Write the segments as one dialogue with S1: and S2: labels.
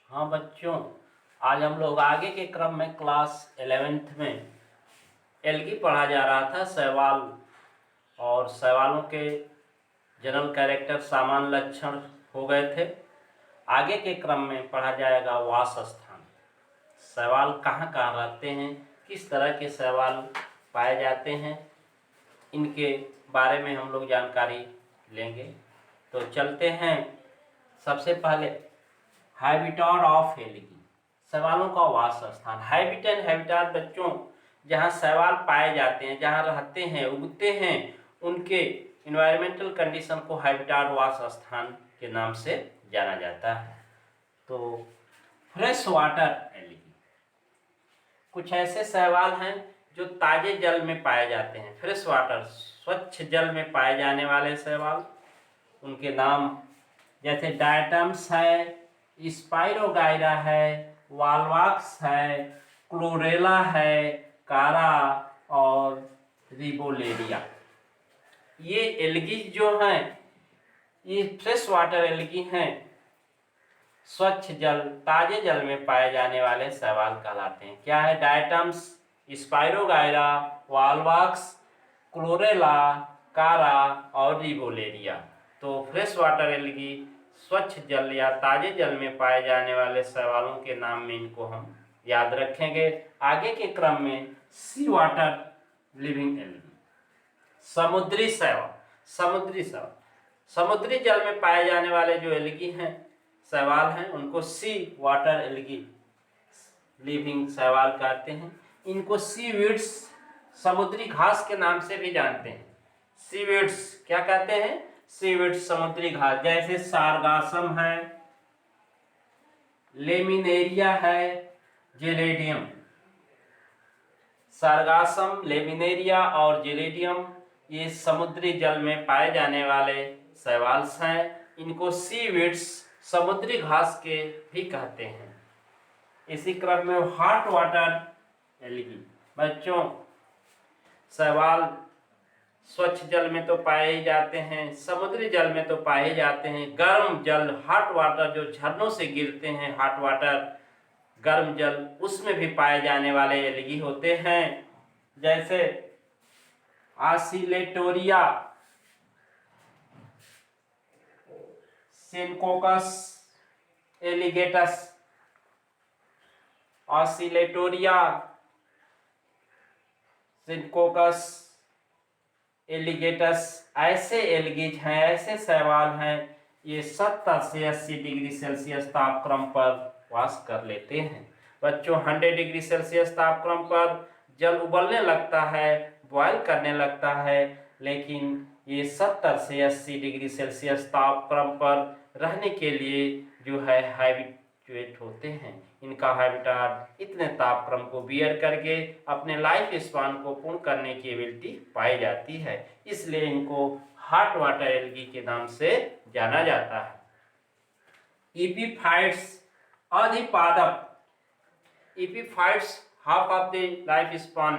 S1: हाँ बच्चों, आज हम लोग आगे के क्रम में क्लास 11th में एल्गी पढ़ा जा रहा था। सवाल और सवालों के जनरल कैरेक्टर सामान्य लक्षण हो गए थे। आगे के क्रम में पढ़ा जाएगा वास स्थान। सवाल कहाँ कहाँ रहते हैं, किस तरह के सवाल पाए जाते हैं, इनके बारे में हम लोग जानकारी लेंगे। तो चलते हैं। सबसे पहले हैबिटाट ऑफ एल्गी, शैवालों का वास स्थान। हैबिट एंड हैबिटाट बच्चों, जहाँ शैवाल पाए जाते हैं, जहाँ रहते हैं, उगते हैं, उनके इन्वायरमेंटल कंडीशन को हैबिटाट वास स्थान के नाम से जाना जाता है। तो फ्रेश वाटर एल्गी, कुछ ऐसे शैवाल हैं जो ताजे जल में पाए जाते हैं। फ्रेश वाटर, स्वच्छ जल में पाए जाने वाले शैवाल, उनके नाम जैसे डायटम्स है, स्पाइरोगाइरा है, वालवाक्स है, क्लोरेला है, कारा और रिबोलेरिया। ये एल्गी जो हैं, ये फ्रेश वाटर एल्गी हैं, स्वच्छ जल, ताजे जल में पाए जाने वाले शैवाल कहलाते हैं। क्या है? डायटम्स, स्पाइरोगाइरा, वालवाक्स, क्लोरेला, कारा और रिबोलेरिया। तो फ्रेश वाटर एल्गी स्वच्छ जल या ताजे जल में पाए जाने वाले शैवालों के नाम में इनको हम याद रखेंगे। आगे के क्रम में सी वाटर लिविंग एल्गी, समुद्री शैवाल। समुद्री जल में पाए जाने वाले जो एल्गी हैं, शैवाल हैं, उनको सी वाटर एल्गी लिविंग शैवाल कहते हैं। इनको सीवीड्स, समुद्री घास के नाम से भी जानते हैं। सीवीड्स क्या कहते हैं? सीवीड्स, समुद्री घास। जैसे सारगासम है, लेमिनेरिया है, जेलेडियम। सारगासम, लेमिनेरिया और जेलेडियम ये समुद्री जल में पाए जाने वाले शैवाल्स हैं। इनको सीवीड्स, समुद्री घास के भी कहते हैं। इसी क्रम में हॉट वाटर एल्गी बच्चों, शैवाल स्वच्छ जल में तो पाए ही जाते हैं, समुद्री जल में तो पाए ही जाते हैं। गर्म जल, हॉट वाटर, जो झरनों से गिरते हैं, हॉट वाटर, गर्म जल, उसमें भी पाए जाने वाले एल्गी होते हैं। जैसे ऑसिलेटोरिया, सिनकोकस एलिगेटस, ऑसिलेटोरिया, सिनकोकस एलिगेटस, ऐसे एल्गीज हैं, ऐसे शैवाल हैं, ये 70 से 80 डिग्री सेल्सियस तापक्रम पर वास कर लेते हैं। बच्चों, 100 डिग्री सेल्सियस तापक्रम पर जल उबलने लगता है, बॉयल करने लगता है, लेकिन ये 70 से 80 डिग्री सेल्सियस तापक्रम पर रहने के लिए जो है हैबिचुएट होते हैं। इनका हैबिटाट इतने तापक्रम को बियर करके अपने लाइफ स्पान को पूर्ण करने की एबिलिटी पाई जाती है, इसलिए इनको हॉट वाटर एल्गी के नाम से जाना जाता है। एपीफाइट्स, अधिपादप। Epiphytes half of the life span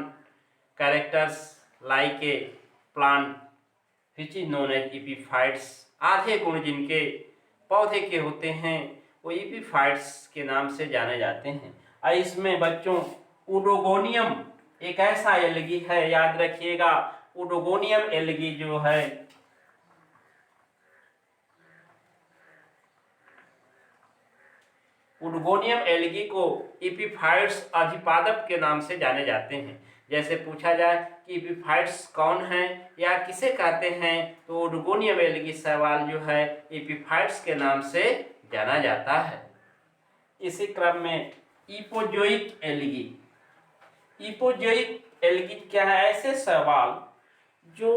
S1: characters like a plant which is known as epiphytes। आधे गुण जिनके पौधे के होते हैं वो एपीफाइट्स के नाम से जाने जाते हैं। और इसमें बच्चों उडोगोनियम एक ऐसा एल्गी है, याद रखिएगा, उडोगोनियम एल्गी जो है उडगोनियम एल्गी को एपीफाइट्स अधिपादप के नाम से जाने जाते हैं। जैसे पूछा जाए कि एपीफाइट्स कौन है या किसे कहते हैं, तो उडगोनियम एल्गी शैवाल जो है एपीफाइट्स के नाम से जाना जाता है। इसी क्रम में इपोजोइक एल्गी। इपोजोइक एल्गी क्या है? ऐसे शैवाल जो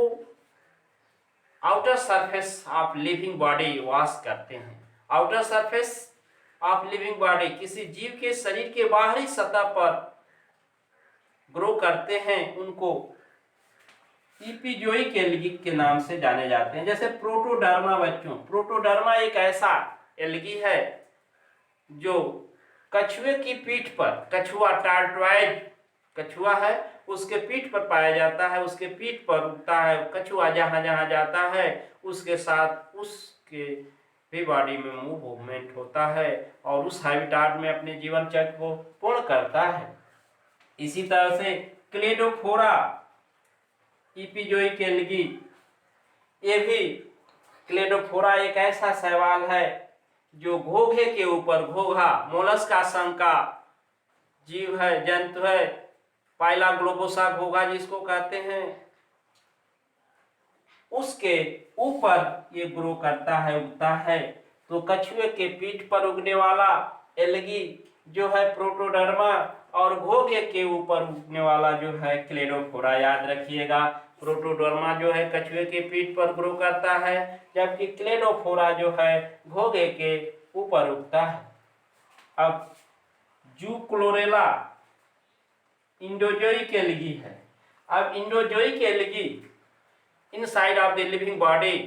S1: outer surface of living body wash करते हैं। Outer surface of living body, किसी जीव के शरीर के बाहरी सतह पर ग्रो करते हैं, उनको इपिजोइक एल्गी के नाम से जाने जाते हैं। जैसे प्रोटोडर्मा बच्चों, प्रोटोडर्मा एक ऐसा एल्गी है जो कछुए की पीठ पर, कछुआ टार्टवाइड कछुआ है, उसके पीठ पर पाया जाता है, उसके पीठ पर उगता है। कछुआ जहां जहां जाता है उसके साथ उसके भी बॉडी में मूवमेंट होता है और उस हैबिटाट में अपने जीवन चक्र को पूर्ण करता है। इसी तरह से क्लेडोफोरा इपिज़ोइक एल्गी, ये भी क्लेडोफोरा एक ऐसा शैवाल है जो घोंघे के ऊपर, घोंघा मोलस्का संघ का जीव है, जंतु है, पाइला ग्लोबोसा घोंघा जिसको कहते हैं, उसके ऊपर ये ग्रो करता है, उगता है। तो कछुए के पीठ पर उगने वाला एल्गी जो है प्रोटोडर्मा, और घोंघे के ऊपर उगने वाला जो है क्लेडोफोरा। याद रखिएगा, प्रोटोडर्मा जो है कछुए के पीठ पर ग्रो करता है, जबकि क्लेडोफोरा जो है घोंघे के ऊपर उगता है। अब जूक्लोरेला इंडोजोइक एल्गी है। अब endozoic algae inside of the living body,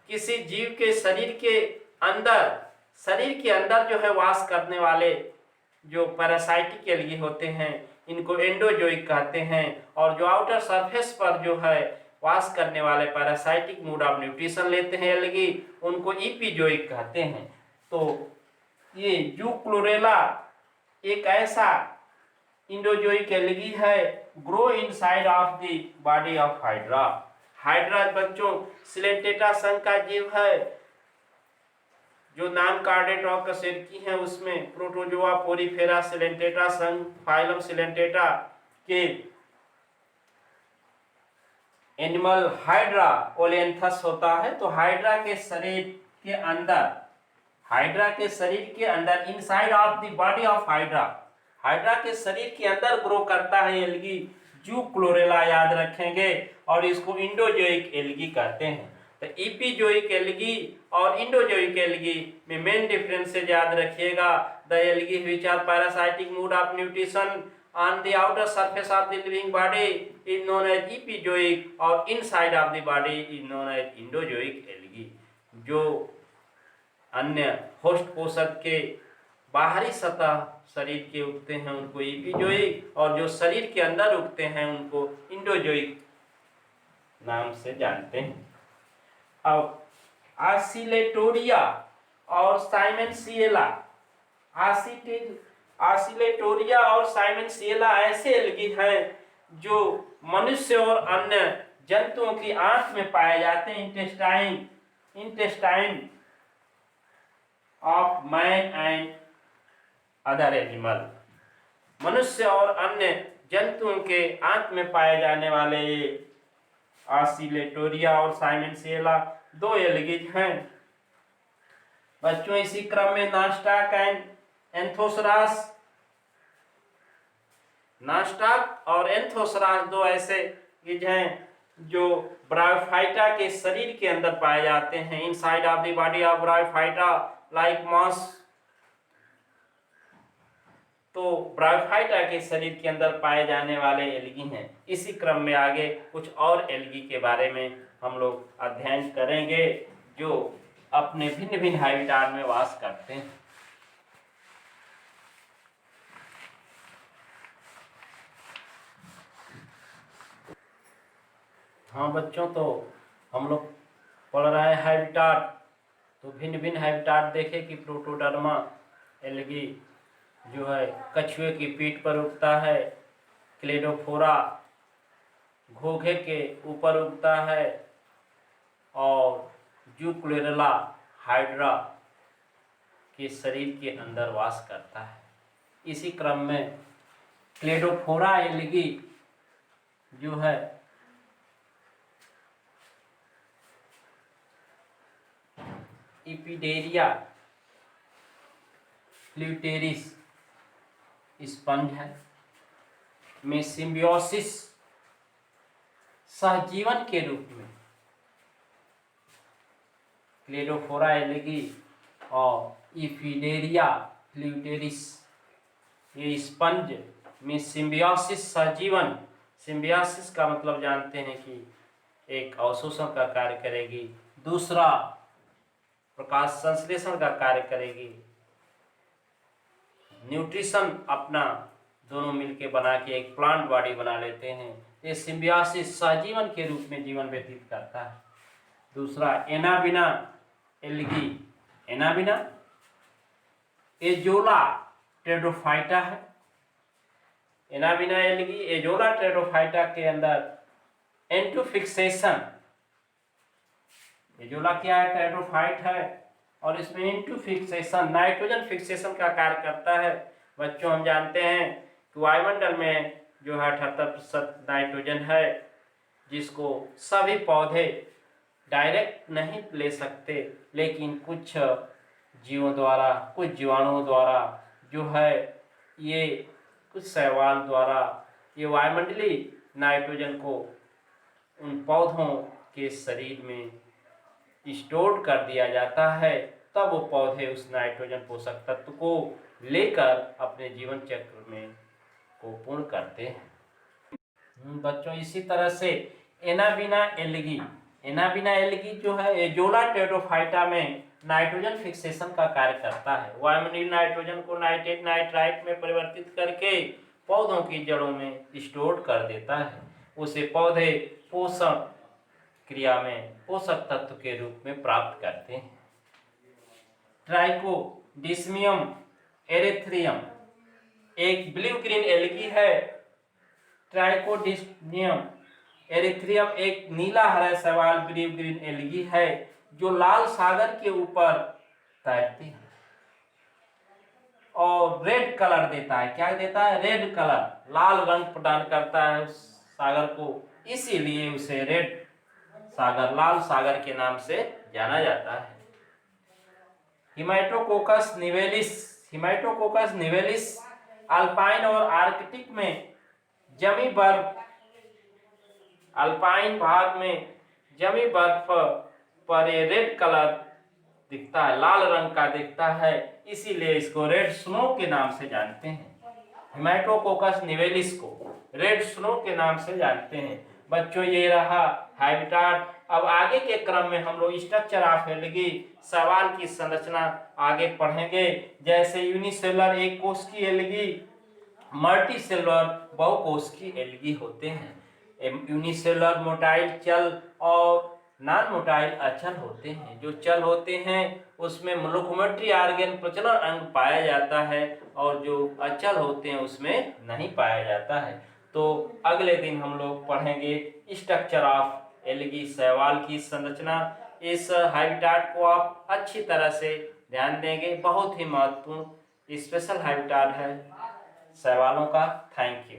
S1: किसी जीव के शरीर के अंदर जो है वास करने वाले जो पैरासाइटिक एल्गी होते हैं, इनको एंडोजोइक कहते हैं। और जो आउटर सरफेस पर जो है वास करने वाले पैरासाइटिक मोड ऑफ न्यूट्रिशन लेते हैं एल्गी, उनको इपिजोइक कहते हैं। तो ये जूक्लोरेला एक ऐसा इंडोजोइक एल्गी है, grow inside of the body of hydra. Hydra बच्चों सिलेंटेटा संघ का जीव है, जो नाम कार्डेटॉकसेरकी है उसमें प्रोटोजोआ पोरीफेरा सिलेंटेटा संघ फाइलम सिलेंटेटा के एनिमल हाइड्रा ओलेंथस होता है। तो हाइड्रा के शरीर के अंदर inside of the body of hydra के शरीर के अंदर ग्रो करता है एल्गी जूक्लोरेला, याद रखेंगे, और इसको इंडोजोइक एल्गी कहते हैं। तो इपिजोइक एल्गी और इंडोजोइक एल्गी में मेन डिफरेंसेस याद रखिएगा। The algae which are parasitic mode of nutrition on the outer surface of the living body is known as epizoic, और inside of the body is known as endozoic algae. जो अन्य host पोषक के बाहरी सतह शरीर के उगते हैं उनको इपिजोइक, और जो शरीर के अंदर उगते हैं उनको इंडोजोइक नाम से जानते हैं। अब आसिलेटोरिया और साइमेंसिएला, आसिलेटोरिया और साइमेंसिएला ऐसे एल्गी हैं जो मनुष्य और अन्य जंतुओं की आंत में पाए जाते हैं। Intestine of man and other animal, मनुष्य और अन्य जंतुओं के आंत में पाए जाने वाले ये आसिलेटोरिया और साइमेंसिएला दो एल्गीज हैं। बच्चों इसी क्रम में नास्टाक एंड एंथोसरास, नास्टाक और एंथोसरास दो ऐसे एल्गीज हैं जो ब्रायोफाइटा के शरीर के अंदर पाए जाते हैं। Inside of the body of bryophyta like moss. तो ब्रायोफाइटा के शरीर के अंदर पाए जाने वाले एल्गी हैं। इसी क्रम में आगे कुछ और एल्गी के बारे में हम लोग अध्ययन करेंगे जो अपने भिन्न भिन्न हैबिटाट में वास करते हैं। हाँ बच्चों, तो हम लोग पढ़ रहे हैं हैबिटाट। तो भिन्न भिन्न हैबिटाट देखे कि प्रोटोडर्मा एल्गी जो है कछुए की पीठ पर उगता है, क्लेडोफोरा घोंघे के ऊपर उगता है, और जूक्लोरेला हाइड्रा के शरीर के अंदर वास करता है। इसी क्रम में क्लेडोफोरा एल्गी जो है इपिडेरिया फ्लूटेरिस स्पंज है, में सिम्बियोसिस सहजीवन के रूप में क्लेडोफोरा एल्गी और इपिडेरिया फ्लूटेरिस ये स्पंज में सिम्बियोसिस सहजीवन, सिम्बियोसिस का मतलब जानते हैं कि एक अवशोषण का कार्य करेगी, दूसरा प्रकाश संश्लेषण का कार्य करेगी, न्यूट्रिशन अपना दोनों मिलके बना के एक प्लांट बॉडी बना लेते हैं। ये सिम्बियोसिस सहजीवन के रूप में जीवन व्यतीत करता है। दूसरा एनाबिना एल्गी एनाबिना एजोला टेरोफाइटा है। एनाबिना एल्गी एजोला टेरोफाइटा के अंदर एंटोफिक्सेशन, एजोला क्या है, टेरोफाइट है, और इसमें एंटोफिक्सेशन नाइट्रोजन फिक्सेशन का कार्य करता है। बच्चों हम जानते हैं कि वायुमंडल में जो है 78% नाइट्रोजन है, जिसको सभी पौधे डायरेक्ट नहीं ले सकते, लेकिन कुछ जीवों द्वारा, कुछ जीवाणुओं द्वारा जो है, ये कुछ शैवाल द्वारा ये वायुमंडलीय नाइट्रोजन को उन पौधों के शरीर में स्टोर कर दिया जाता है। तब वो पौधे उस नाइट्रोजन पोषक तत्व को लेकर अपने जीवन चक्र में को पूर्ण करते हैं। बच्चों इसी तरह से एनाबिना एल्गी, एनाबिना एल्गी जो है एजोला टेरोफाइटा में नाइट्रोजन फिक्सेशन का कार्य करता है। वायुमंडलीय नाइट्रोजन को नाइट्रेट नाइट्राइट में परिवर्तित करके पौधों की जड़ों में स्टोर कर देता है। उसे पौधे पोषण क्रिया में पोषक तत्व के रूप में प्राप्त करते हैं। ट्राइकोडिस्मियम एरेथ्रियम एक ब्लू ग्रीन एल्गी है। ट्राइकोडिस्मियम एरेथ्रियम एक नीला हरा शैवाल ब्लू ग्रीन एल्गी है, जो लाल सागर के ऊपर तैरती है और रेड कलर देता है। क्या देता है? रेड कलर, लाल रंग प्रदान करता है उस सागर को, इसीलिए उसे रेड सागर, लाल सागर के नाम से जाना जाता है। हिमाइटोकोकस निवेलिस, हिमाइटोकोकस निवेलिस अल्पाइन और आर्कटिक में जमी बर्फ, अल्पाइन भाग में जमी बर्फ पर ये रेड कलर दिखता है, लाल रंग का दिखता है, इसीलिए इसको रेड स्नो के नाम से जानते हैं। हिमाइटोकोकस निवेलिस को रेड स्नो के नाम से जानते हैं। बच्चों ये रहा हैबिटाट। अब आगे के क्रम में हम लोग स्ट्रक्चर ऑफ एल्गी, सवाल की संरचना आगे पढ़ेंगे। जैसे यूनिसेलुलर एक कोश की एल्गी, मल्टी सेलुलर बहुकोश की एल्गी होते हैं। यूनिसेलुलर मोटाइल चल और नॉन मोटाइल अचल होते हैं। जो चल होते हैं उसमें लोकोमोटरी ऑर्गन प्रचलन अंग पाया जाता है, और जो अचल होते हैं उसमें नहीं पाया जाता है। तो अगले दिन हम लोग पढ़ेंगे स्ट्रक्चर ऑफ एल्गी, शैवाल की संरचना। इस हैबिटाट को आप अच्छी तरह से ध्यान देंगे, बहुत ही महत्वपूर्ण स्पेशल हैबिटाट है शैवालों का। Thank you.